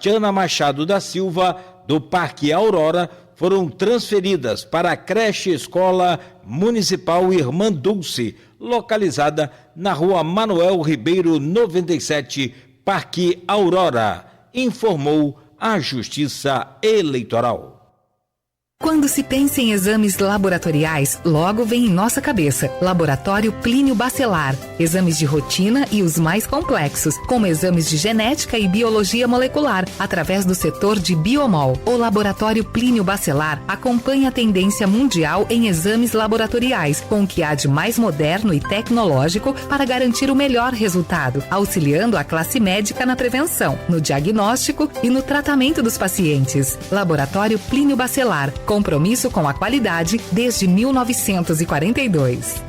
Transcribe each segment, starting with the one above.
Tatiana Machado da Silva, do Parque Aurora, foram transferidas para a creche escola municipal Irmã Dulce, localizada na rua Manuel Ribeiro 97, Parque Aurora, informou a Justiça Eleitoral. Quando se pensa em exames laboratoriais, logo vem em nossa cabeça Laboratório Plínio Bacelar. Exames de rotina e os mais complexos, como exames de genética e biologia molecular, através do setor de Biomol. O Laboratório Plínio Bacelar acompanha a tendência mundial em exames laboratoriais, com o que há de mais moderno e tecnológico para garantir o melhor resultado, auxiliando a classe médica na prevenção, no diagnóstico e no tratamento dos pacientes. Laboratório Plínio Bacelar. Compromisso com a qualidade desde 1942.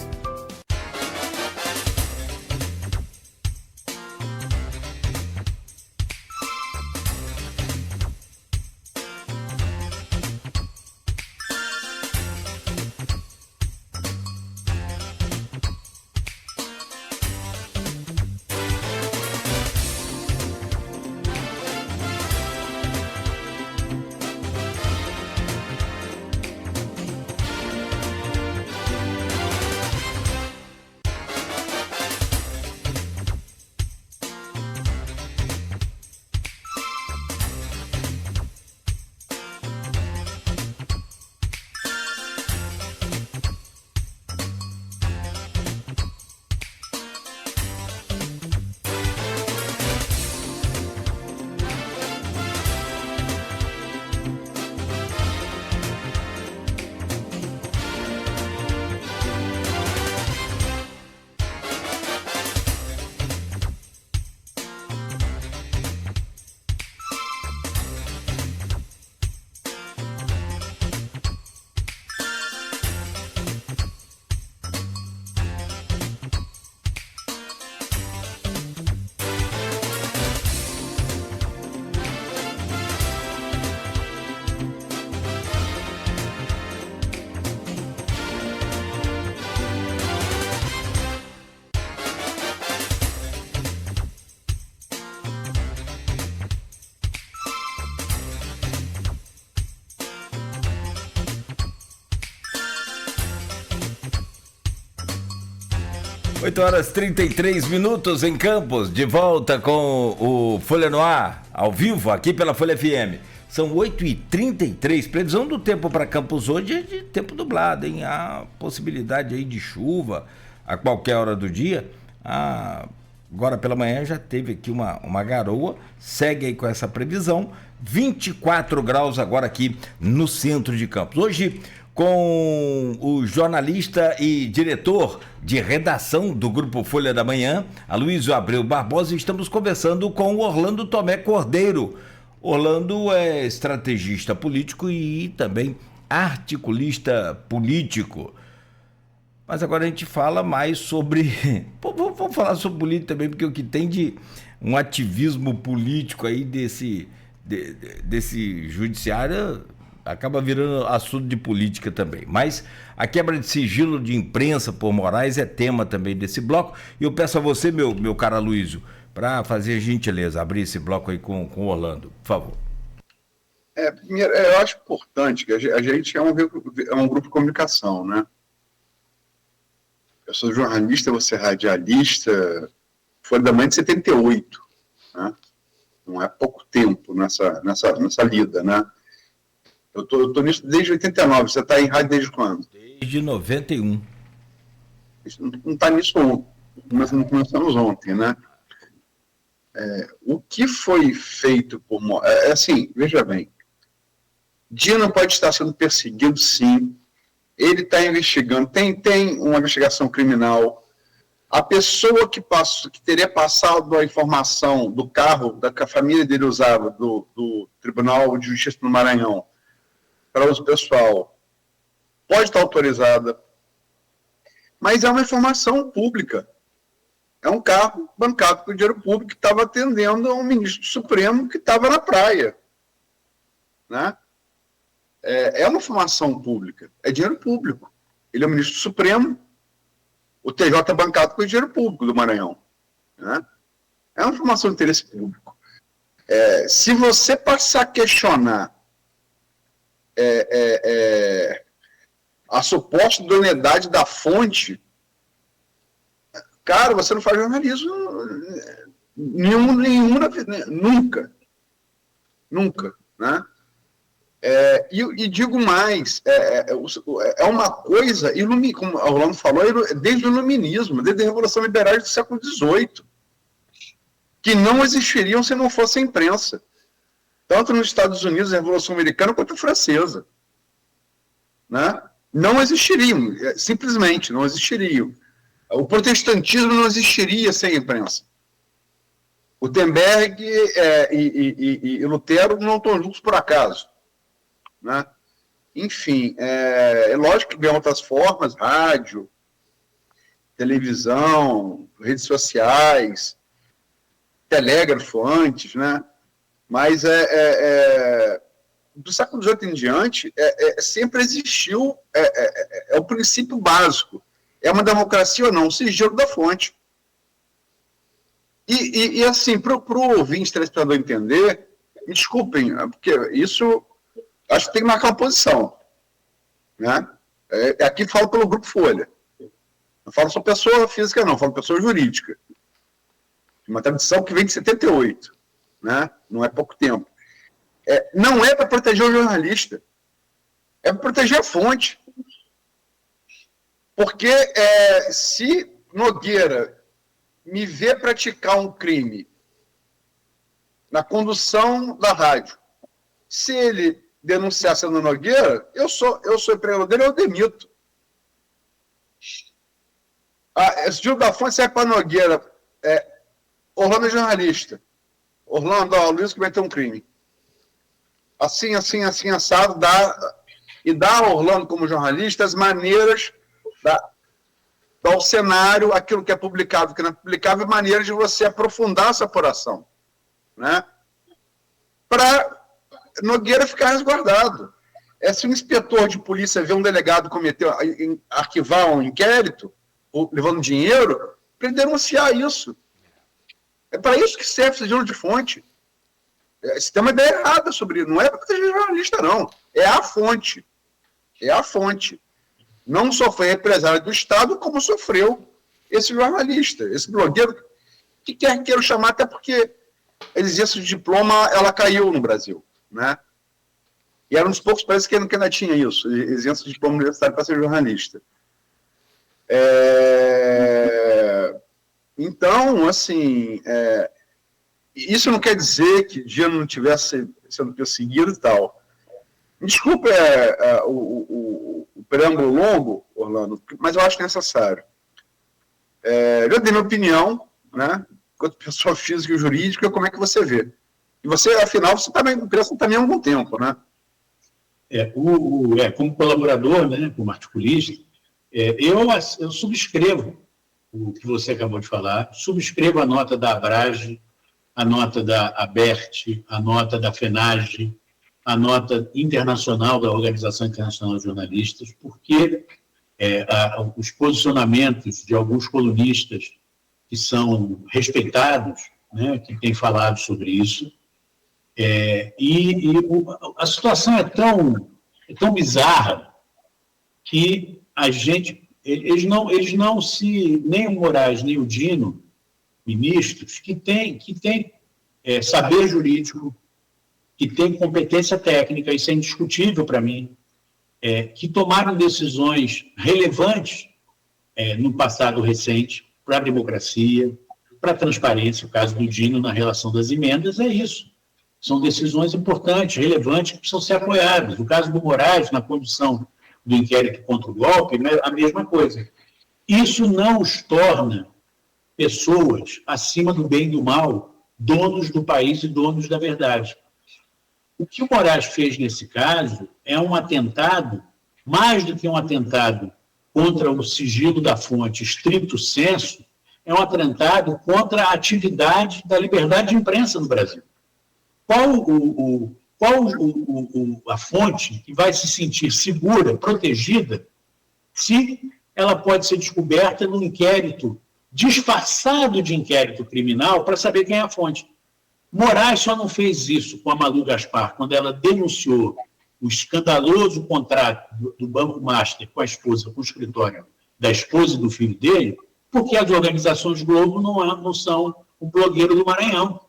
Oito horas 33 minutos em Campos, de volta com o Folha no Ar, ao vivo, aqui pela Folha FM. São 8h33, previsão do tempo para Campos hoje é de tempo nublado, hein? Há possibilidade aí de chuva a qualquer hora do dia. Agora pela manhã já teve aqui uma garoa, segue aí com essa previsão. 24 graus agora aqui no centro de Campos. Hoje, com o jornalista e diretor de redação do Grupo Folha da Manhã, Aloysio Abreu Barbosa, estamos conversando com o Orlando Tomé Cordeiro. Orlando é estrategista político e também articulista político. Mas agora a gente fala mais sobre... Vamos falar sobre política também, porque o que tem de um ativismo político aí desse judiciário acaba virando assunto de política também. Mas a quebra de sigilo de imprensa por Moraes é tema também desse bloco. E eu peço a você, meu caro Aloysio, para fazer a gentileza, abrir esse bloco aí com o Orlando, por favor. Primeiro, eu acho importante que a gente é um grupo de comunicação, né? Eu sou jornalista, você é radialista, Folha da Manhã de 78, né? Não é pouco tempo nessa lida, né? Eu tô nisso desde 89, você está em rádio desde quando? Desde 91. Não está nisso ontem, mas não começamos ontem, né? O que foi feito por... assim, veja bem, Dino pode estar sendo perseguido, sim. Ele está investigando, tem uma investigação criminal. A pessoa que teria passado a informação do carro que a família dele usava, do Tribunal de Justiça do Maranhão, para uso pessoal, pode estar autorizada, mas é uma informação pública. É um carro bancado com dinheiro público que estava atendendo a um ministro do Supremo que estava na praia. Né? É uma informação pública, é dinheiro público. Ele é o ministro do Supremo, o TJ é bancado com dinheiro público do Maranhão. Né? É uma informação de interesse público. Se você passar a questionar a suposta idoneidade da fonte, cara, você não faz jornalismo nunca, né? E digo mais, é uma coisa, como o Orlando falou, desde o iluminismo, desde a Revolução Liberal do século XVIII, que não existiriam se não fosse a imprensa. Tanto nos Estados Unidos, a Revolução Americana, quanto a francesa. Né? Não existiriam, simplesmente não existiriam. O protestantismo não existiria sem a imprensa. Gutenberg e Lutero não estão juntos por acaso. Né? Enfim, é lógico que vem outras formas, rádio, televisão, redes sociais, telégrafo antes, né? Mas do século XVIII em diante, sempre existiu o princípio básico. É uma democracia ou não? O sigilo da fonte. E assim, para o ouvinte telespectador entender, me desculpem, porque isso acho que tem que marcar uma posição. Né? Aqui falo pelo Grupo Folha. Não falo só pessoa física, não, falo pessoa jurídica. Uma tradição que vem de 78, né? Não é pouco tempo. Não é para proteger o jornalista, é para proteger a fonte. Porque se Nogueira me vê praticar um crime na condução da rádio, se ele denunciar sendo Nogueira, eu sou empregador dele, eu demito. Esse Gil da Fonte serve para Nogueira. Orlando é jornalista. Orlando, Luiz cometeu um crime. Assim, assado, dá a Orlando como jornalista as maneiras, dá ao cenário aquilo que é publicado, que não é publicável, maneiras de você aprofundar essa apuração. Né? Para Nogueira ficar resguardado. Se um inspetor de polícia vê um delegado arquivar um inquérito, levando dinheiro, para ele denunciar isso. É para isso que serve o sigilo de fonte. Você tem uma ideia errada sobre isso. Não é para proteger jornalista, não. É a fonte. É a fonte. Não só foi represália do Estado, como sofreu esse jornalista, esse blogueiro, que quer queira chamar, até porque a exigência de diploma, ela caiu no Brasil. Né? E era um dos poucos países que ainda tinha isso, exigência de diploma universitário para ser jornalista. Então, assim, isso não quer dizer que Dino não estivesse sendo perseguido e tal. Me desculpe o preâmbulo longo, Orlando, mas eu acho necessário. Eu dei minha opinião, né, enquanto pessoa física e jurídica, como é que você vê. E você, afinal, você está na imprensa também há algum tempo, né? Como colaborador, né, como articulista, eu subscrevo o que você acabou de falar, subscrevo a nota da Abrage, a nota da ABERT, a nota da FENAGE, a nota internacional da Organização Internacional de Jornalistas, porque os posicionamentos de alguns colunistas que são respeitados, né, que têm falado sobre isso, a situação é tão bizarra que a gente... Eles não se... Nem o Moraes, nem o Dino, ministros, que têm saber jurídico, que têm competência técnica, isso é indiscutível para mim, que tomaram decisões relevantes no passado recente para a democracia, para a transparência, o caso do Dino na relação das emendas, é isso. São decisões importantes, relevantes, que precisam ser apoiadas. O caso do Moraes, na condução do inquérito contra o golpe, a mesma coisa. Isso não os torna pessoas acima do bem e do mal, donos do país e donos da verdade. O que o Moraes fez nesse caso é um atentado, mais do que um atentado contra o sigilo da fonte estricto sensu, é um atentado contra a atividade da liberdade de imprensa no Brasil. Qual a fonte que vai se sentir segura, protegida, se ela pode ser descoberta num inquérito disfarçado de inquérito criminal para saber quem é a fonte? Moraes só não fez isso com a Malu Gaspar, quando ela denunciou o escandaloso contrato do Banco Master com a esposa, com o escritório da esposa e do filho dele, porque as organizações Globo não são o blogueiro do Maranhão.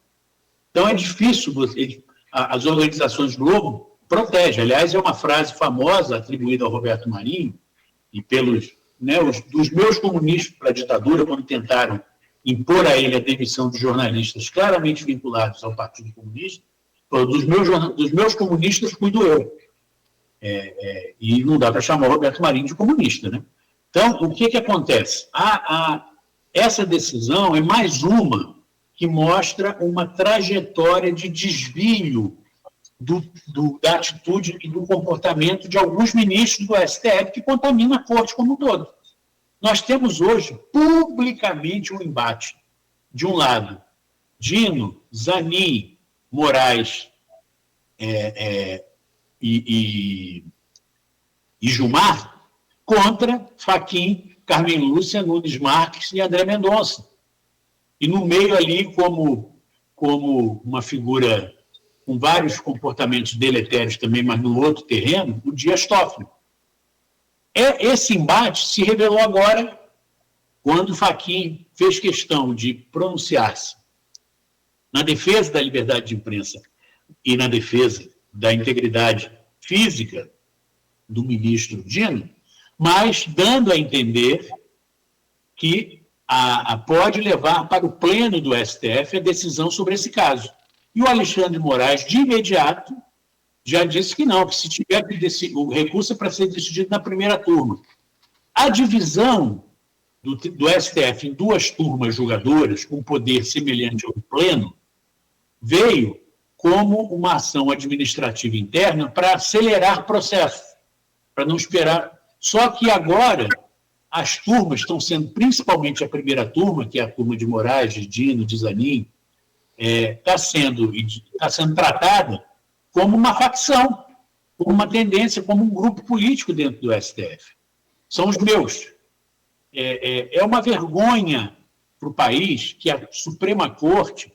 Então é difícil, as organizações Globo protegem. Aliás, é uma frase famosa atribuída ao Roberto Marinho e pelos dos meus comunistas para a ditadura, quando tentaram impor a ele a demissão de jornalistas claramente vinculados ao Partido Comunista, dos meus comunistas cuido eu. E não dá para chamar o Roberto Marinho de comunista, né? Então, o que acontece? Essa decisão é mais uma que mostra uma trajetória de desvio da atitude e do comportamento de alguns ministros do STF que contamina a corte como um todo. Nós temos hoje, publicamente, um embate. De um lado, Dino, Zanin, Moraes e Gilmar, contra Fachin, Carmen Lúcia, Nunes Marques e André Mendonça. E no meio ali, como uma figura com vários comportamentos deletérios também, mas no outro terreno, o Dias Toffoli. Esse embate se revelou agora, quando Fachin fez questão de pronunciar-se na defesa da liberdade de imprensa e na defesa da integridade física do ministro Dino, mas dando a entender que pode levar para o pleno do STF a decisão sobre esse caso. E o Alexandre Moraes, de imediato, já disse que não, que se tiver que decidir, o recurso é para ser decidido na primeira turma. A divisão do STF em duas turmas julgadoras, com poder semelhante ao pleno, veio como uma ação administrativa interna para acelerar processos, para não esperar. Só que agora as turmas estão sendo, principalmente a primeira turma, que é a turma de Moraes, de Dino, de Zanin, está sendo tratada como uma facção, como uma tendência, como um grupo político dentro do STF. São os meus. É uma vergonha para o país que a Suprema Corte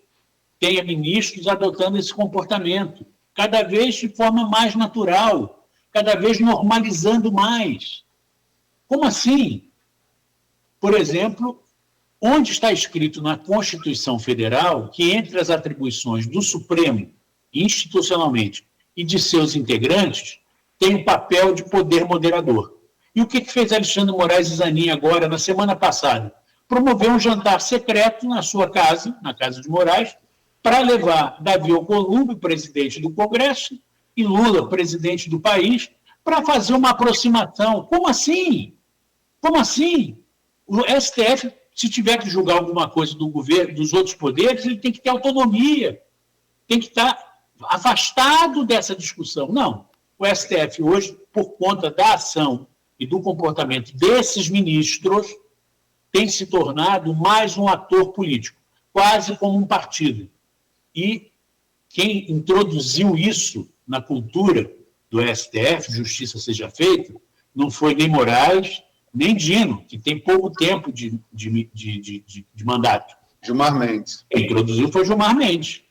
tenha ministros adotando esse comportamento, cada vez de forma mais natural, cada vez normalizando mais. Como assim? Por exemplo, onde está escrito na Constituição Federal que entre as atribuições do Supremo, institucionalmente, e de seus integrantes, tem o papel de poder moderador. E o que fez Alexandre Moraes e Zanin agora, na semana passada? Promoveu um jantar secreto na sua casa, na casa de Moraes, para levar Davi Alcolumbre, presidente do Congresso, e Lula, presidente do país, para fazer uma aproximação. Como assim? Como assim? O STF, se tiver que julgar alguma coisa do governo, dos outros poderes, ele tem que ter autonomia, tem que estar afastado dessa discussão. Não. O STF hoje, por conta da ação e do comportamento desses ministros, tem se tornado mais um ator político, quase como um partido. E quem introduziu isso na cultura do STF, justiça seja feita, não foi nem Moraes, nem Dino, que tem pouco tempo de mandato. Gilmar Mendes. Quem introduziu foi Gilmar Mendes.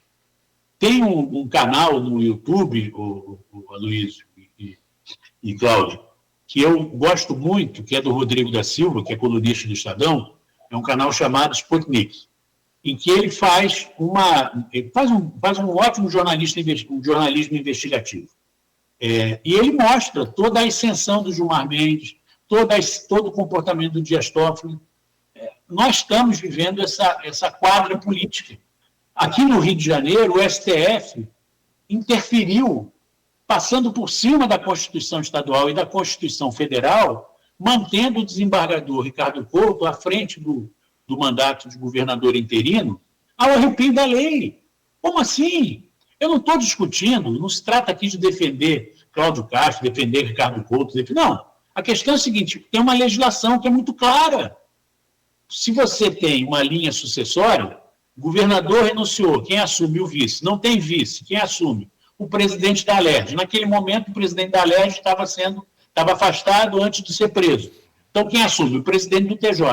Tem um canal no YouTube, o Aloysio e Cláudio, que eu gosto muito, que é do Rodrigo da Silva, que é colunista do Estadão, é um canal chamado Sputnik, em que ele faz um ótimo jornalismo investigativo. E ele mostra toda a ascensão do Gilmar Mendes, todo o comportamento do Dias Toffoli. Nós estamos vivendo essa quadra política. Aqui no Rio de Janeiro, o STF interferiu, passando por cima da Constituição Estadual e da Constituição Federal, mantendo o desembargador Ricardo Couto à frente do mandato de governador interino, ao arrepio da lei. Como assim? Eu não estou discutindo, não se trata aqui de defender Cláudio Castro, defender Ricardo Couto, não. A questão é a seguinte, tem uma legislação que é muito clara. Se você tem uma linha sucessória, o governador renunciou, quem assume? O vice. Não tem vice, quem assume? O presidente da Alerj. Naquele momento, o presidente da Alerj estava afastado antes de ser preso. Então, quem assume? O presidente do TJ.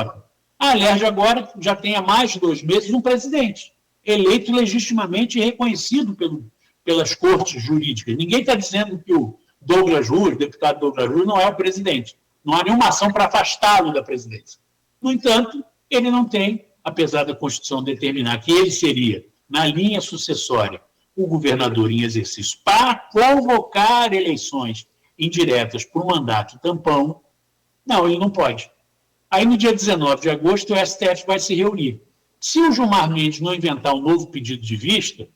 A Alerj agora já tem há mais de 2 meses um presidente. eleito legitimamente e reconhecido pelas cortes jurídicas. Ninguém está dizendo que o deputado Douglas Rui, não é o presidente. Não há nenhuma ação para afastá-lo da presidência. No entanto, ele não tem, apesar da Constituição determinar que ele seria, na linha sucessória, o governador em exercício, para convocar eleições indiretas por mandato tampão, não, ele não pode. Aí, no dia 19 de agosto, o STF vai se reunir. Se o Gilmar Mendes não inventar um novo pedido de vista,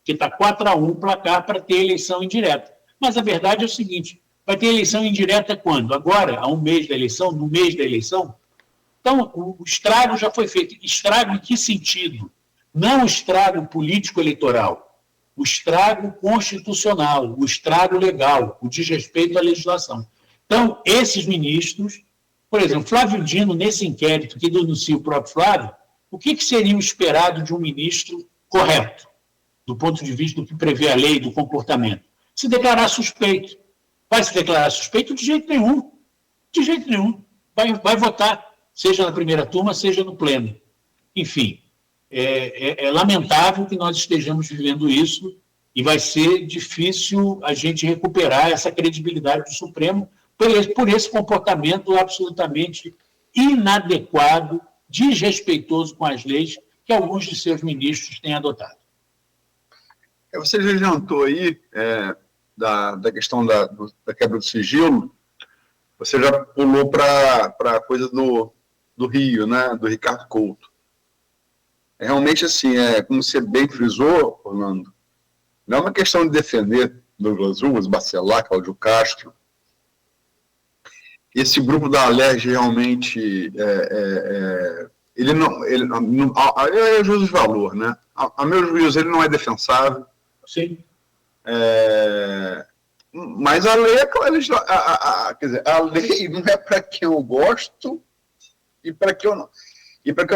que está 4-1 o placar para ter eleição indireta. Mas a verdade é o seguinte, vai ter eleição indireta quando? Agora, a um mês da eleição, no mês da eleição? Então, o estrago já foi feito. Estrago em que sentido? Não o estrago político-eleitoral, o estrago constitucional, o estrago legal, o desrespeito à legislação. Então, esses ministros, por exemplo, Flávio Dino, nesse inquérito que denuncia o próprio Flávio, o que seria o esperado de um ministro correto, do ponto de vista do que prevê a lei, do comportamento? Se declarar suspeito. Vai se declarar suspeito? De jeito nenhum. De jeito nenhum. Vai votar, seja na primeira turma, seja no pleno. Enfim, é lamentável que nós estejamos vivendo isso e vai ser difícil a gente recuperar essa credibilidade do Supremo por esse comportamento absolutamente inadequado, desrespeitoso com as leis que alguns de seus ministros têm adotado. Você já adiantou aí da questão da quebra do sigilo, você já pulou para a coisa do Rio, né, do Ricardo Couto. Realmente, assim, como você bem frisou, Orlando, não é uma questão de defender Douglas Ruas, Bacelar, Cláudio Castro. Esse grupo da Alerj realmente, ele não é juízo de valor, né? A meu juízo, ele não é defensável. Sim. Mas a lei quer dizer, a lei não é para quem eu gosto e para quem eu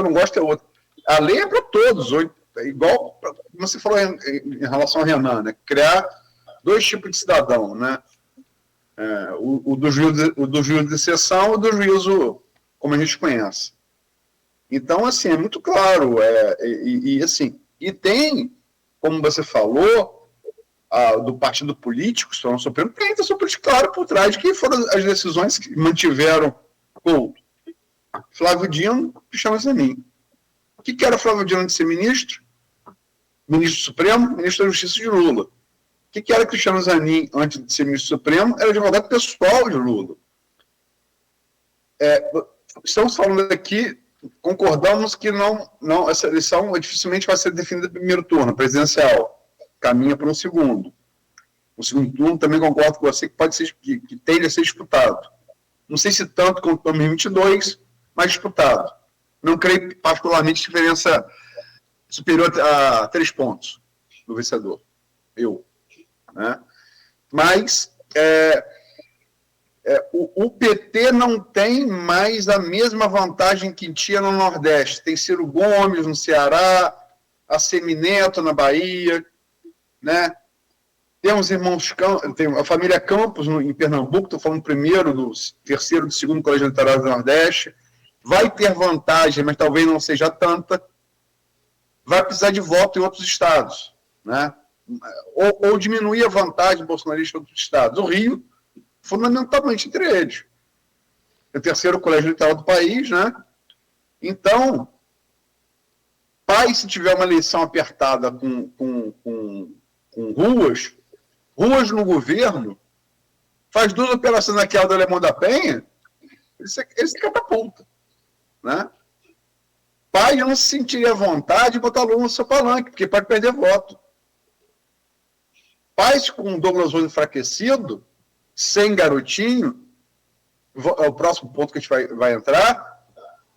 não gosto é outra. A lei é para todos, igual como você falou em relação a Renan, né? Criar dois tipos de cidadão, né? O do juízo de exceção e o do juízo como a gente conhece. Então, assim, é muito claro, e tem, como você falou, do partido político, o Supremo, tem intenção política clara por trás de que foram as decisões que mantiveram Couto. Flávio Dino, Cristiano Zanin. O que era Flávio Dino de ser ministro? Ministro Supremo, ministro da Justiça de Lula. O que era Cristiano Zanin antes de ser ministro Supremo? Era advogado pessoal de Lula. Estamos falando aqui, concordamos que essa eleição dificilmente vai ser definida no primeiro turno, presidencial. Caminha para um segundo. O segundo turno, também concordo com você, que pode ser, que tende a ser disputado. Não sei se tanto quanto 2022, mas disputado. Não creio particularmente diferença superior a 3 pontos do vencedor. Né? Mas o PT não tem mais a mesma vantagem que tinha no Nordeste. Tem Ciro Gomes no Ceará, a Semineto na Bahia, né? Temos tem a família Campos em Pernambuco, estou falando primeiro, terceiro, do segundo Colégio Literário do Nordeste. Vai ter vantagem, mas talvez não seja tanta. Vai precisar de voto em outros estados, né? Ou diminuir a vantagem bolsonarista em outros estados. O Rio, fundamentalmente, entre eles. É o terceiro colégio literário do país, né? Então, se tiver uma eleição apertada com Ruas no governo, faz 2 operações naquela do Alemão da Penha, ele se catapulta, né? Pai não se sentiria à vontade de botar Lula no seu palanque, porque pode perder voto. Pais com Douglas Rui enfraquecido, sem Garotinho, é o próximo ponto que a gente vai entrar,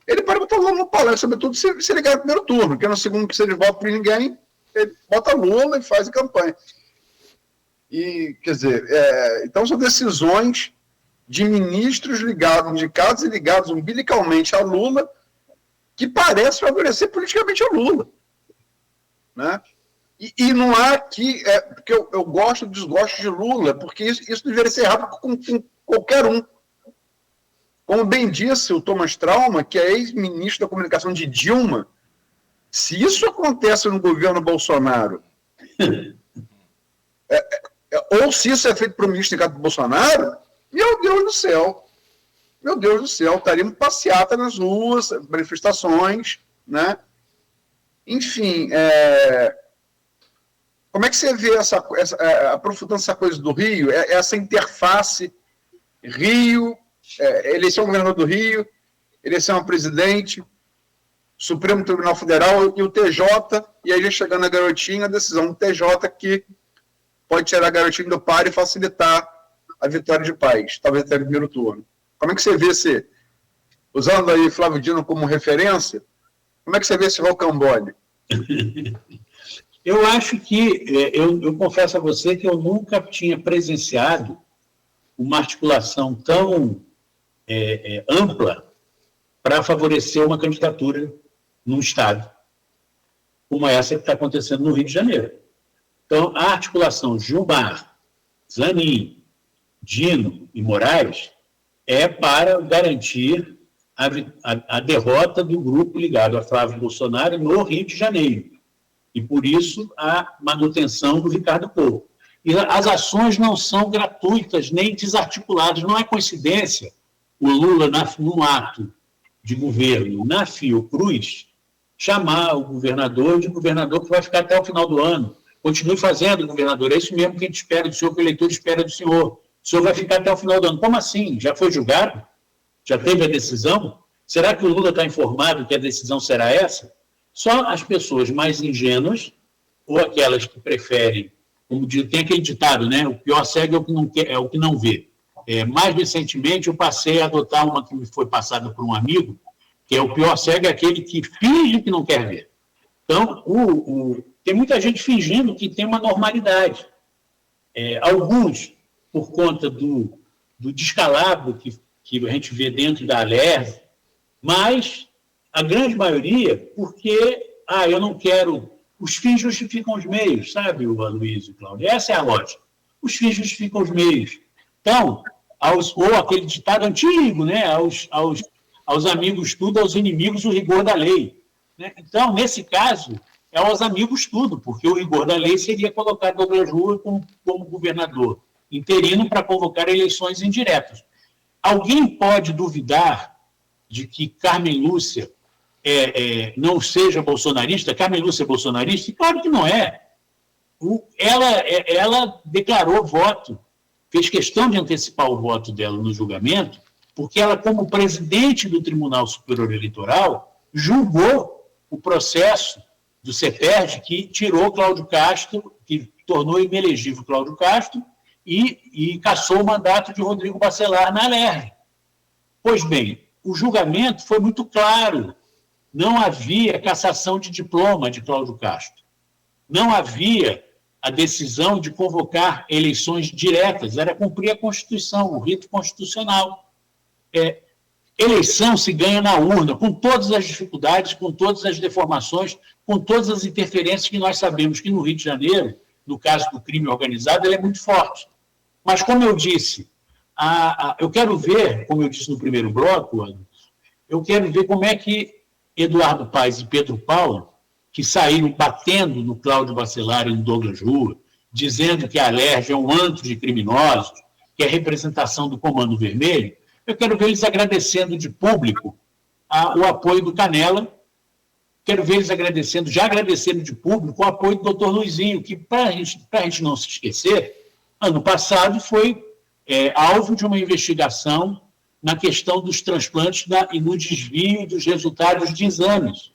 ele pode botar Lula no palanque, sobretudo se ele ganhar no primeiro turno, porque no segundo que se ele vota por ninguém, ele bota Lula e faz a campanha. E, quer dizer, então são decisões de ministros indicados e ligados umbilicalmente a Lula, que parece favorecer politicamente a Lula. Né? E não há aqui, porque eu gosto ou desgosto de Lula, porque isso deveria ser errado com qualquer um. Como bem disse o Thomas Trauma, que é ex-ministro da comunicação de Dilma, Se isso acontece no governo Bolsonaro, ou se isso é feito por um ministro ligado do Bolsonaro, meu Deus do céu, estaríamos passeata nas ruas, manifestações, né? Enfim, como é que você vê aprofundando essa coisa do Rio, essa interface Rio, eleição ao governador do Rio, eleição ao presidente, Supremo Tribunal Federal e o TJ, e aí já chegando a garotinha, a decisão do TJ que pode tirar a garotinha do par e facilitar a vitória de Paes, talvez até no primeiro turno. Como é que você vê usando aí Flávio Dino como referência, como é que você vê esse rocambole? Eu acho que, eu confesso a você que eu nunca tinha presenciado uma articulação tão ampla para favorecer uma candidatura num estado como essa que está acontecendo no Rio de Janeiro. Então, a articulação Gilmar, Zanin, Dino e Moraes é para garantir a derrota do grupo ligado a Flávio Bolsonaro no Rio de Janeiro. E, por isso, a manutenção do Ricardo Couto. E as ações não são gratuitas nem desarticuladas. Não é coincidência o Lula, num ato de governo na Fiocruz, chamar o governador de governador que vai ficar até o final do ano. Continue fazendo, governador. É isso mesmo que a gente espera do senhor, que o eleitor espera do senhor. O senhor vai ficar até o final do ano. Como assim? Já foi julgado? Já teve a decisão? Será que o Lula está informado que a decisão será essa? Só as pessoas mais ingênuas, ou aquelas que preferem, como tem aquele ditado, né? O pior cego é o que não vê. Mais recentemente, eu passei a adotar uma que me foi passada por um amigo, que é o pior cego é aquele que finge que não quer ver. Então, tem muita gente fingindo que tem uma normalidade. Alguns, por conta do descalabro que a gente vê dentro da Alerj, mas a grande maioria, porque, eu não quero... Os fins justificam os meios, sabe, o Aloysio e Cláudio? Essa é a lógica. Os fins justificam os meios. Então, ou aquele ditado antigo, né? Aos amigos tudo, aos inimigos o rigor da lei. Né? Então, nesse caso, é aos amigos tudo, porque o rigor da lei seria colocar Douglas Rua como governador interino para convocar eleições indiretas. Alguém pode duvidar de que Carmen Lúcia não seja bolsonarista? Carmen Lúcia é bolsonarista? Claro que não é. Ela declarou voto, fez questão de antecipar o voto dela no julgamento, porque ela, como presidente do Tribunal Superior Eleitoral, julgou o processo do CEPERJ que tirou Cláudio Castro, que tornou inelegível Cláudio Castro e cassou o mandato de Rodrigo Bacelar na Alerj. Pois bem, o julgamento foi muito claro. Não havia cassação de diploma de Cláudio Castro. Não havia a decisão de convocar eleições diretas. Era cumprir a Constituição, o rito constitucional. Eleição se ganha na urna, com todas as dificuldades, com todas as deformações, com todas as interferências que nós sabemos que no Rio de Janeiro, no caso do crime organizado, ele é muito forte. Mas, como eu disse, eu quero ver, como eu disse no primeiro bloco, eu quero ver como é que Eduardo Paes e Pedro Paula, que saíram batendo no Cláudio Bacelar e no Douglas Rua, dizendo que a Alerj é um antro de criminosos, que é representação do Comando Vermelho, eu quero ver eles agradecendo de público o apoio do Canela, quero ver eles já agradecendo de público o apoio do doutor Luizinho, que, para a gente não se esquecer, ano passado foi alvo de uma investigação na questão dos transplantes e no desvio dos resultados de exames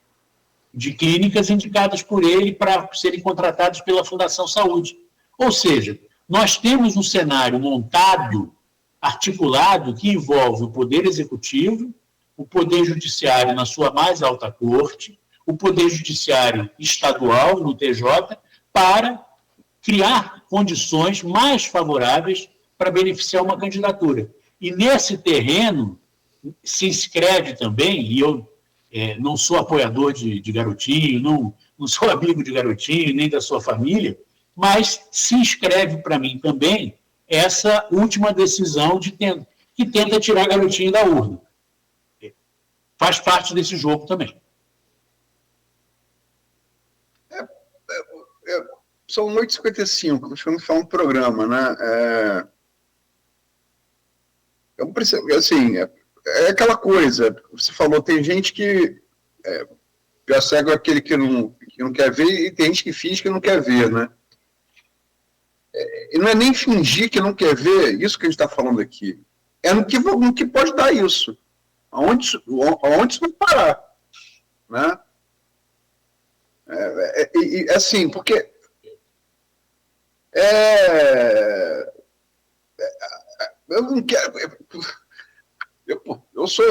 de clínicas indicadas por ele para serem contratados pela Fundação Saúde. Ou seja, nós temos um cenário montado, articulado, que envolve o Poder Executivo, o Poder Judiciário na sua mais alta corte, o Poder Judiciário estadual, no TJ, para criar condições mais favoráveis para beneficiar uma candidatura. E nesse terreno se inscreve também, e eu não sou apoiador de Garotinho, não sou amigo de Garotinho, nem da sua família, mas se inscreve para mim também essa última decisão que tenta tirar Garotinho da urna. Faz parte desse jogo também. são 8h55, nós vamos falar um programa, né? Eu preciso, assim, é aquela coisa, você falou, tem gente que já cego é aquele que não quer ver, e tem gente que finge que não quer ver, né? E não é nem fingir que não quer ver isso que a gente está falando aqui. É no que pode dar isso. Aonde isso vai parar. Né? Assim, porque eu não quero... Eu sou,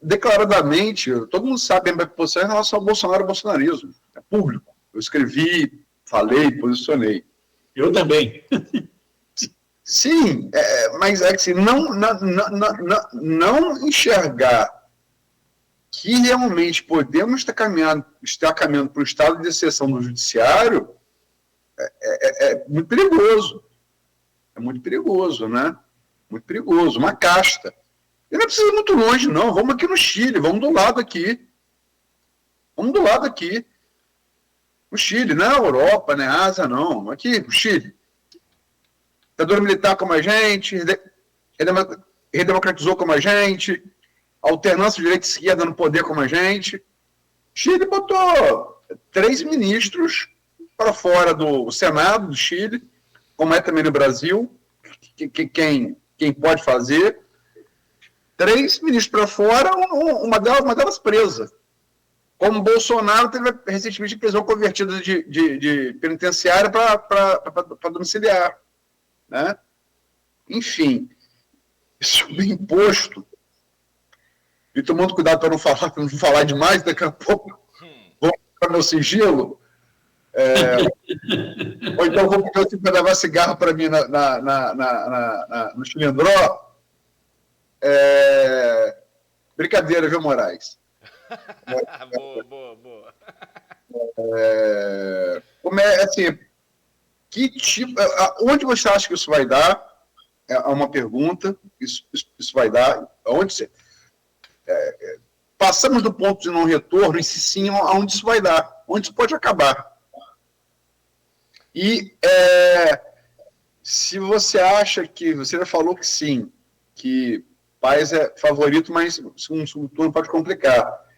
declaradamente, todo mundo sabe a minha posição em relação ao Bolsonaro e ao bolsonarismo. É público. Eu escrevi, falei, posicionei. Eu também. Sim, mas é que assim, não enxergar que realmente podemos estar caminhando para o estado de exceção do judiciário é muito perigoso. É muito perigoso, né? Muito perigoso. Uma casta. E não precisa ir muito longe, não. Vamos aqui no Chile, vamos do lado aqui. Vamos do lado aqui. O Chile, não é a Europa, não é a Ásia, não. Aqui, o Chile. Ditadura militar como a gente, redemocratizou como a gente, alternância de direita e esquerda no poder como a gente. Chile botou 3 ministros para fora do Senado do Chile, como é também no Brasil, quem pode fazer. 3 ministros para fora, uma delas presa. Como Bolsonaro teve recentemente prisão convertida de penitenciária para domiciliar. Né? Enfim, isso bem posto. E tomando cuidado para não falar demais, daqui a pouco vou para meu sigilo. Ou então vou pedir para levar cigarro para mim no cilindró. Brincadeira, viu, Moraes? Boa. Como assim, que tipo, onde você acha que isso vai dar? É uma pergunta. Isso vai dar? Onde passamos do ponto de não retorno, e se sim, aonde isso vai dar? Onde isso pode acabar? E se você acha que, você já falou que sim, que Paes é favorito, mas o segundo turno pode complicar.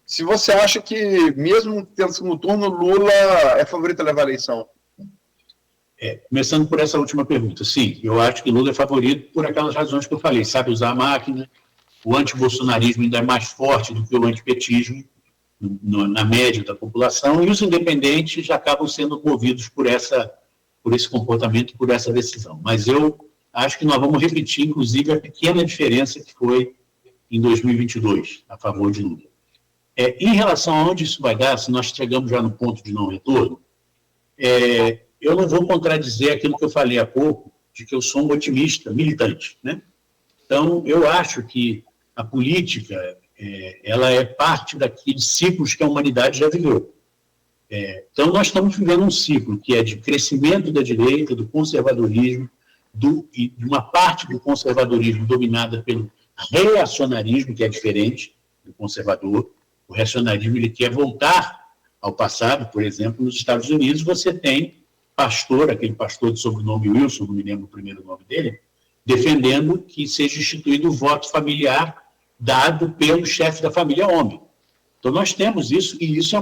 Se você acha que, mesmo tendo segundo turno, Lula é favorito a levar a eleição? Começando por essa última pergunta, sim, eu acho que Lula é favorito por aquelas razões que eu falei, sabe usar a máquina, o antibolsonarismo ainda é mais forte do que o antipetismo na média da população, e os independentes já acabam sendo movidos por esse comportamento, por essa decisão. Mas eu acho que nós vamos repetir, inclusive, a pequena diferença que foi em 2022, a favor de Lula. Em relação a onde isso vai dar, se nós chegamos já no ponto de não retorno, eu não vou contradizer aquilo que eu falei há pouco, de que eu sou um otimista militante, né? Então, eu acho que a política, ela é parte daqueles ciclos que a humanidade já viveu. Então, nós estamos vivendo um ciclo que é de crescimento da direita, do conservadorismo, e de uma parte do conservadorismo dominada pelo reacionarismo, que é diferente do conservador. O reacionarismo, ele quer voltar ao passado. Por exemplo, nos Estados Unidos, você tem aquele pastor de sobrenome Wilson, não me lembro o primeiro nome dele, defendendo que seja instituído o voto familiar dado pelo chefe da família homem. Então, nós temos isso, e isso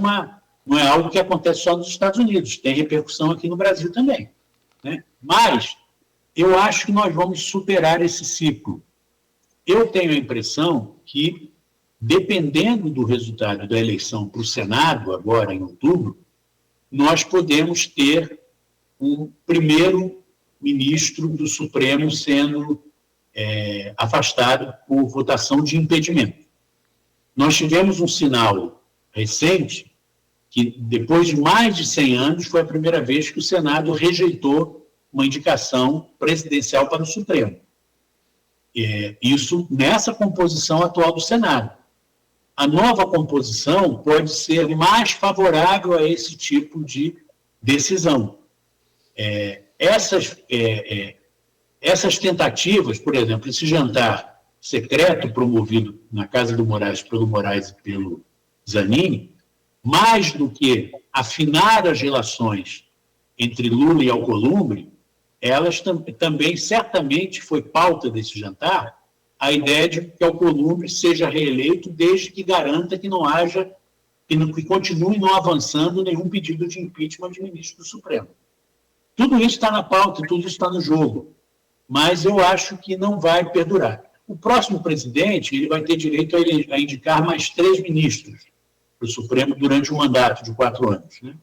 não é algo que acontece só nos Estados Unidos, tem repercussão aqui no Brasil também. Né? Mas eu acho que nós vamos superar esse ciclo. Eu tenho a impressão que, dependendo do resultado da eleição para o Senado, agora em outubro, nós podemos ter um primeiro-ministro do Supremo sendo afastado por votação de impedimento. Nós tivemos um sinal recente que, depois de mais de 100 anos, foi a primeira vez que o Senado rejeitou uma indicação presidencial para o Supremo. Isso nessa composição atual do Senado. A nova composição pode ser mais favorável a esse tipo de decisão. Essas tentativas, por exemplo, esse jantar secreto promovido na casa do Moraes, pelo Moraes e pelo Zanin, mais do que afinar as relações entre Lula e Alcolumbre, elas também certamente foi pauta desse jantar a ideia de que Alcolumbre seja reeleito desde que garanta que não haja, que continue não avançando nenhum pedido de impeachment de ministro do Supremo. Tudo isso está na pauta, tudo isso está no jogo, mas eu acho que não vai perdurar. O próximo presidente ele vai ter direito a indicar mais 3 ministros para o Supremo durante um mandato de 4 anos. Né?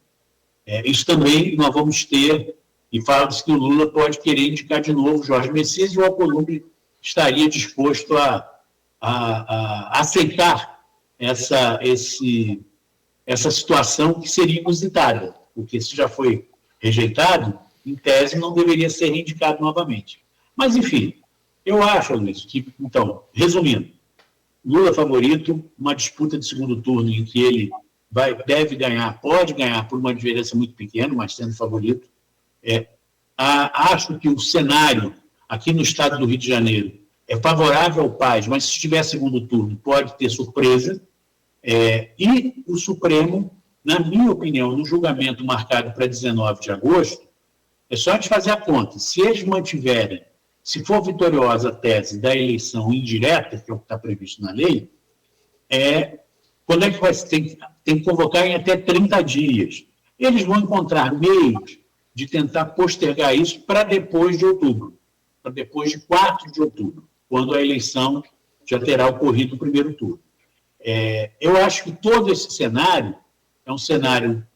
Isso também nós vamos ter, e fala-se que o Lula pode querer indicar de novo Jorge Messias e o Alcolumbre estaria disposto a aceitar essa situação que seria inusitada, porque se já foi rejeitado, em tese não deveria ser reindicado novamente. Mas, enfim, eu acho, Luiz, que, então, resumindo, Lula favorito, uma disputa de segundo turno em que ele deve ganhar, pode ganhar por uma diferença muito pequena, mas sendo favorito. Acho que o cenário aqui no estado do Rio de Janeiro é favorável ao Paz, mas se tiver segundo turno pode ter surpresa. E o Supremo, na minha opinião, no julgamento marcado para 19 de agosto, é só a gente fazer a conta. Se eles mantiverem, se for vitoriosa a tese da eleição indireta, que é o que está previsto na lei, quando é que tem que convocar em até 30 dias. Eles vão encontrar meios de tentar postergar isso para depois de outubro, para depois de 4 de outubro, quando a eleição já terá ocorrido o primeiro turno. Eu acho que todo esse cenário é um cenário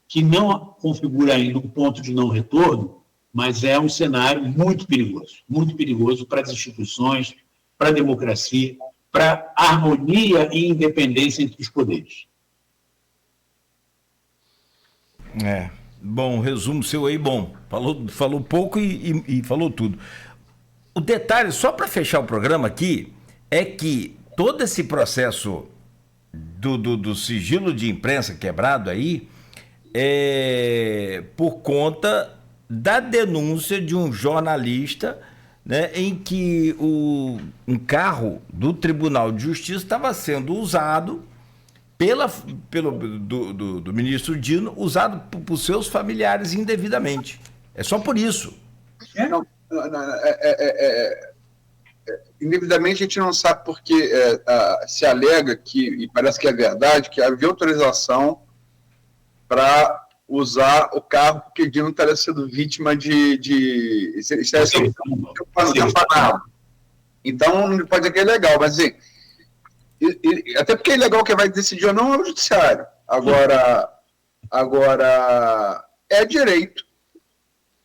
que não configura ainda um ponto de não retorno, mas é um cenário muito perigoso para as instituições, para a democracia, para a harmonia e independência entre os poderes. Bom, resumo seu aí, bom. Falou pouco e falou tudo. O detalhe, só para fechar o programa aqui, é que todo esse processo do sigilo de imprensa quebrado aí é por conta da denúncia de um jornalista, né, em que um carro do Tribunal de Justiça estava sendo usado do ministro Dino, usado por seus familiares indevidamente. É só por isso. Indevidamente a gente não sabe porque se alega que, e parece que é verdade, que havia autorização para usar o carro porque Dino estaria sendo vítima de então não pode dizer que é legal, mas assim, até porque é legal quem vai decidir ou não é o judiciário. Agora é direito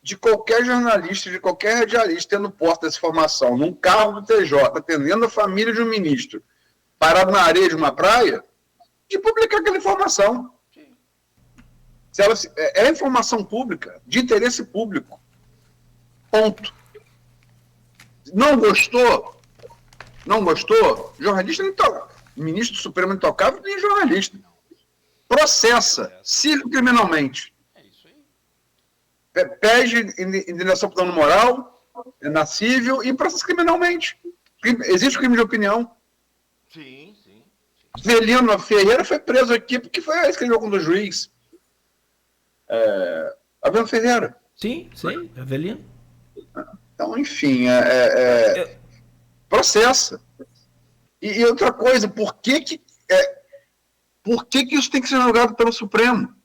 de qualquer jornalista, de qualquer radialista tendo posto essa informação num carro do TJ, atendendo a família de um ministro parado na areia de uma praia, de publicar aquela informação. Se ela é informação pública, de interesse público. Ponto. Não gostou, jornalista não toca. Ministro do Supremo intocável nem jornalista. Processa, civil criminalmente. Pede indenização por dano moral, na civil, e processa criminalmente. Existe crime de opinião. Sim. Avelino Ferreira foi preso aqui porque foi escreveu com o juiz. Avelino Ferreira. Sim, Avelino. Então, enfim, processa. E outra coisa, por que isso tem que ser julgado pelo Supremo?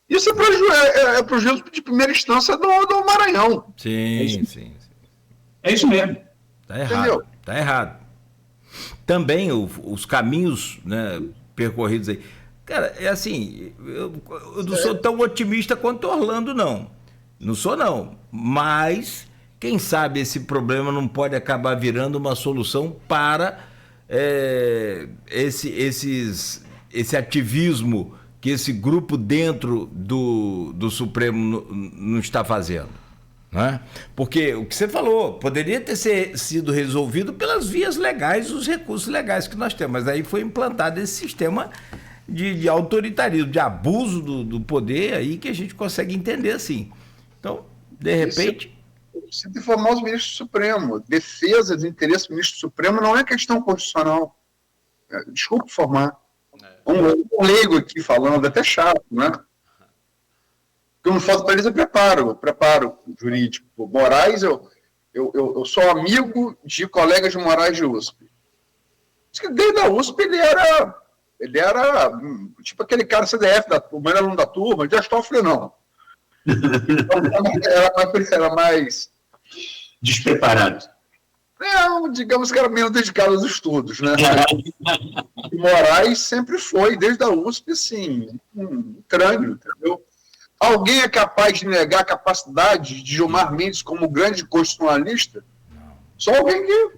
Isso é prejuízo de primeira instância do Maranhão. Sim. É isso mesmo. Tá errado. Tá errado. Também os caminhos, né, percorridos aí. Cara, é assim, eu não sou tão otimista quanto Orlando, não. Não sou, não. Mas, quem sabe esse problema não pode acabar virando uma solução para esse ativismo que esse grupo dentro do Supremo não está fazendo. Né? Porque o que você falou, poderia ter sido resolvido pelas vias legais, os recursos legais que nós temos, mas aí foi implantado esse sistema de autoritarismo, de abuso do poder aí que a gente consegue entender assim. Então, de repente... Se informar os ministros do Supremo, defesa dos interesses do ministro do Supremo não é questão constitucional. Desculpe informar. Um leigo aqui falando, até chato, né? O que eu não faço para eles é preparo jurídico. O Moraes, eu sou amigo de colegas de Moraes de USP. Diz que desde a USP ele era tipo aquele cara CDF, o melhor aluno da turma, de Astófilo não. Era mais despreparado. Digamos que era menos dedicado aos estudos, né? E Moraes sempre foi, desde a USP, assim, um crânio, entendeu? Alguém é capaz de negar a capacidade de Gilmar Mendes como grande constitucionalista? Só alguém que...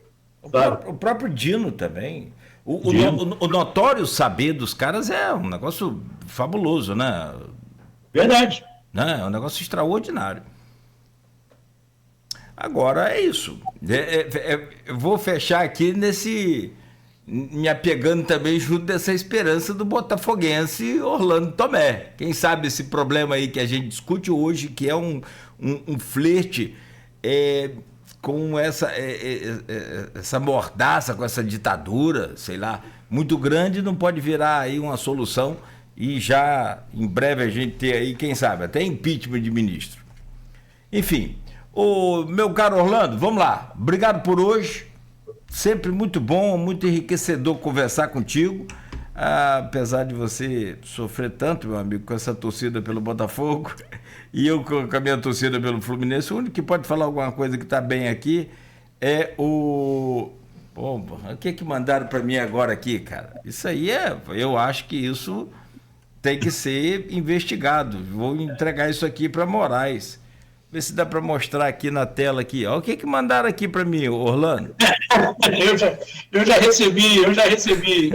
O próprio Dino também. O notório saber dos caras é um negócio fabuloso, né? Verdade. Né? É um negócio extraordinário. Agora é isso. Eu vou fechar aqui me apegando também junto dessa esperança do botafoguense Orlando Tomé. Quem sabe esse problema aí que a gente discute hoje, que é um flerte com essa mordaça, com essa ditadura, sei lá, muito grande, não pode virar aí uma solução e já em breve a gente ter aí, quem sabe, até impeachment de ministro. Enfim, meu caro Orlando, vamos lá. Obrigado por hoje. Sempre muito bom, muito enriquecedor conversar contigo. Apesar de você sofrer tanto, meu amigo, com essa torcida pelo Botafogo e eu com a minha torcida pelo Fluminense, o único que pode falar alguma coisa que está bem aqui é o que mandaram para mim agora aqui, cara? Isso aí eu acho que isso tem que ser investigado. Vou entregar isso aqui para Moraes. Ver se dá para mostrar aqui na tela aqui. Ó, o que mandaram aqui para mim, Orlando? Eu já recebi.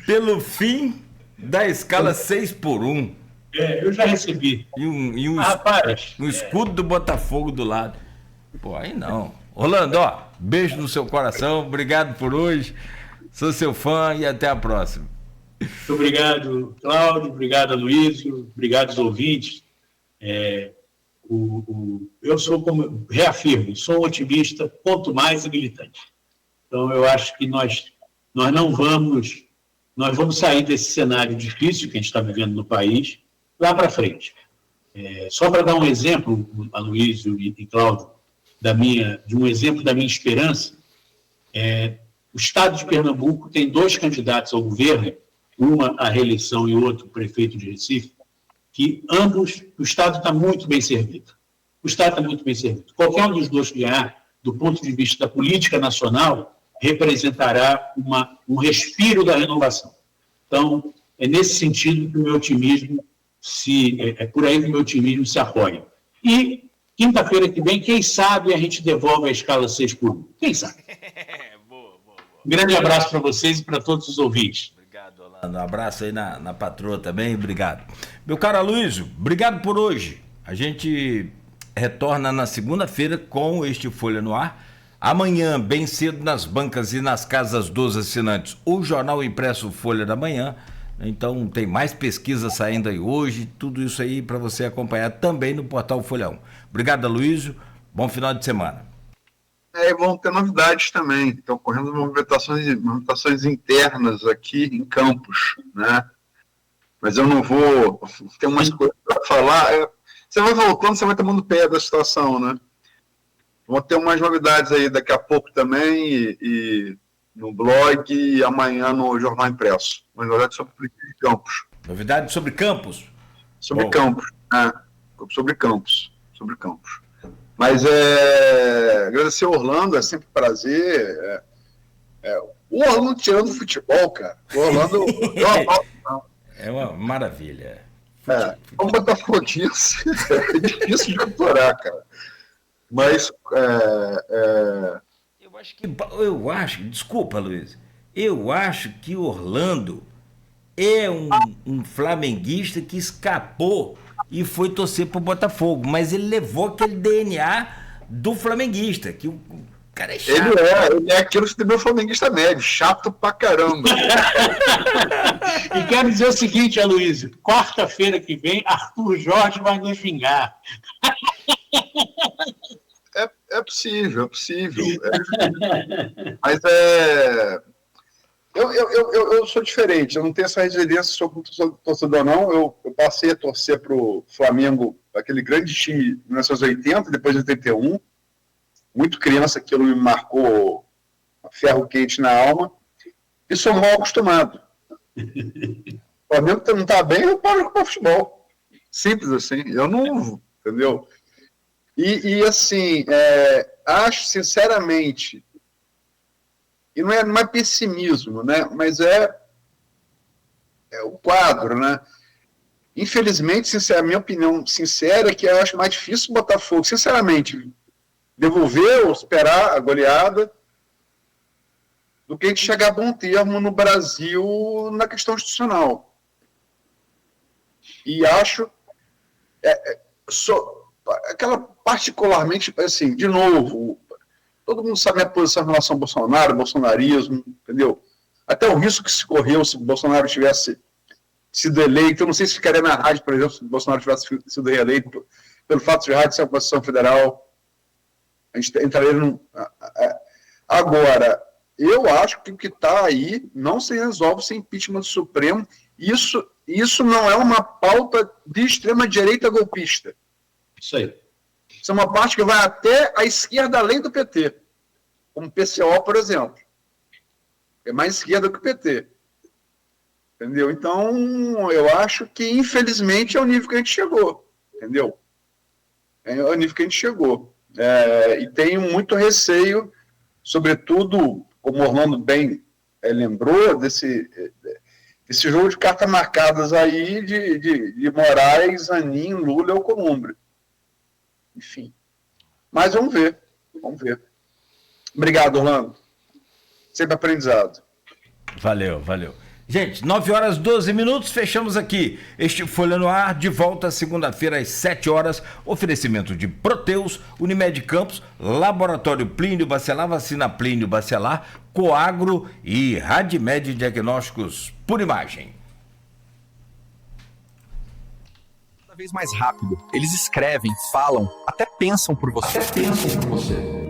Pelo fim da escala 6x1. Eu já recebi. E um escudo do Botafogo do lado. Pô, aí não. Orlando, beijo no seu coração. Obrigado por hoje. Sou seu fã e até a próxima. Muito obrigado, Cláudio. Obrigado, Aloysio. Obrigado aos ouvintes. Eu sou, como reafirmo, sou um otimista, quanto mais militante. Então, eu acho que nós vamos sair desse cenário difícil que a gente está vivendo no país lá para frente. Só para dar um exemplo, Aloysio e Cláudio, de um exemplo da minha esperança, o Estado de Pernambuco tem 2 candidatos ao governo, uma à reeleição e outro prefeito de Recife, que ambos, o Estado está muito bem servido. Qualquer um dos dois que ganhar, do ponto de vista da política nacional, representará um respiro da renovação. Então, é nesse sentido que o meu otimismo é por aí que o meu otimismo se apoia. E, quinta-feira que vem, quem sabe a gente devolve a escala 6x1. Quem sabe? Boa. Um grande abraço para vocês e para todos os ouvintes. Um abraço aí na patroa também, obrigado. Meu caro Aloysio, obrigado por hoje. A gente retorna na segunda-feira com este Folha no Ar. Amanhã, bem cedo, nas bancas e nas casas dos assinantes, o jornal impresso Folha da Manhã. Então tem mais pesquisa saindo aí hoje, tudo isso aí para você acompanhar também no portal Folha 1. Obrigado, Aloysio. Bom final de semana. Vão ter novidades também. Estão ocorrendo movimentações internas aqui em Campos, né? Mas eu não vou... Tem umas coisas para falar. Você vai voltando, você vai tomando pé da situação, né? Vão ter umas novidades aí daqui a pouco também, e no blog, e amanhã no jornal impresso. Uma novidade sobre Campos. Novidade sobre Campos? Sobre Campos, né? Sobre Campos. Mas agradecer ao Orlando, é sempre um prazer. O Orlando tirando o futebol, cara. O Orlando... É uma maravilha. Como botafoguense, é difícil de capturar, cara. Mas... Eu acho, desculpa, Luiz, eu acho que Orlando é um flamenguista que escapou e foi torcer pro Botafogo, mas ele levou aquele DNA do flamenguista, que o cara é chato. Ele é aquilo que tem meu flamenguista médio, chato pra caramba. E quero dizer o seguinte, Aloysio, quarta-feira que vem, Arthur Jorge vai nos xingar. É possível. Mas Eu sou diferente, eu não tenho essa resiliência, sou torcedor não, eu passei a torcer para o Flamengo, aquele grande time de 1980, depois de 81, muito criança, aquilo me marcou ferro quente na alma, e sou mal acostumado. O Flamengo não está bem, eu paro jogar futebol. Simples assim, eu não, entendeu? E assim, acho sinceramente, e não é pessimismo, né? Mas é o quadro, né? Infelizmente, a minha opinião sincera é que eu acho mais difícil o Botafogo, sinceramente, devolver ou esperar a goleada do que a gente chegar a bom termo no Brasil na questão institucional. E acho aquela particularmente, assim, de novo, todo mundo sabe a minha posição em relação ao Bolsonaro, bolsonarismo, entendeu? Até o risco que se correu se o Bolsonaro tivesse sido eleito, eu não sei se ficaria na rádio, por exemplo, se o Bolsonaro tivesse sido reeleito, pelo fato de rádio ser uma posição federal, a gente entraria num... Agora, eu acho que o que está aí não se resolve sem impeachment do Supremo. Isso não é uma pauta de extrema-direita golpista. Isso aí. Isso é uma parte que vai até a esquerda além do PT, como o PCO, por exemplo. É mais esquerda que o PT. Entendeu? Então, eu acho que, infelizmente, é o nível que a gente chegou. Entendeu? É o nível que a gente chegou. E tenho muito receio, sobretudo, como o Orlando bem lembrou, desse jogo de cartas marcadas aí de Moraes, Zanin, Lula e Alcolumbre. Enfim. Mas vamos ver. Obrigado, Orlando. Sempre aprendizado. Valeu. Gente, 9h12, fechamos aqui este Folha no Ar, de volta segunda-feira às 7h, oferecimento de Proteus, Unimed Campos, Laboratório Plínio Bacelar, Vacina Plínio Bacelar, Coagro e Radmed Diagnósticos por Imagem. Cada vez mais rápido, eles escrevem, falam, até pensam por você.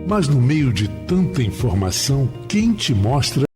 Mas no meio de tanta informação, quem te mostra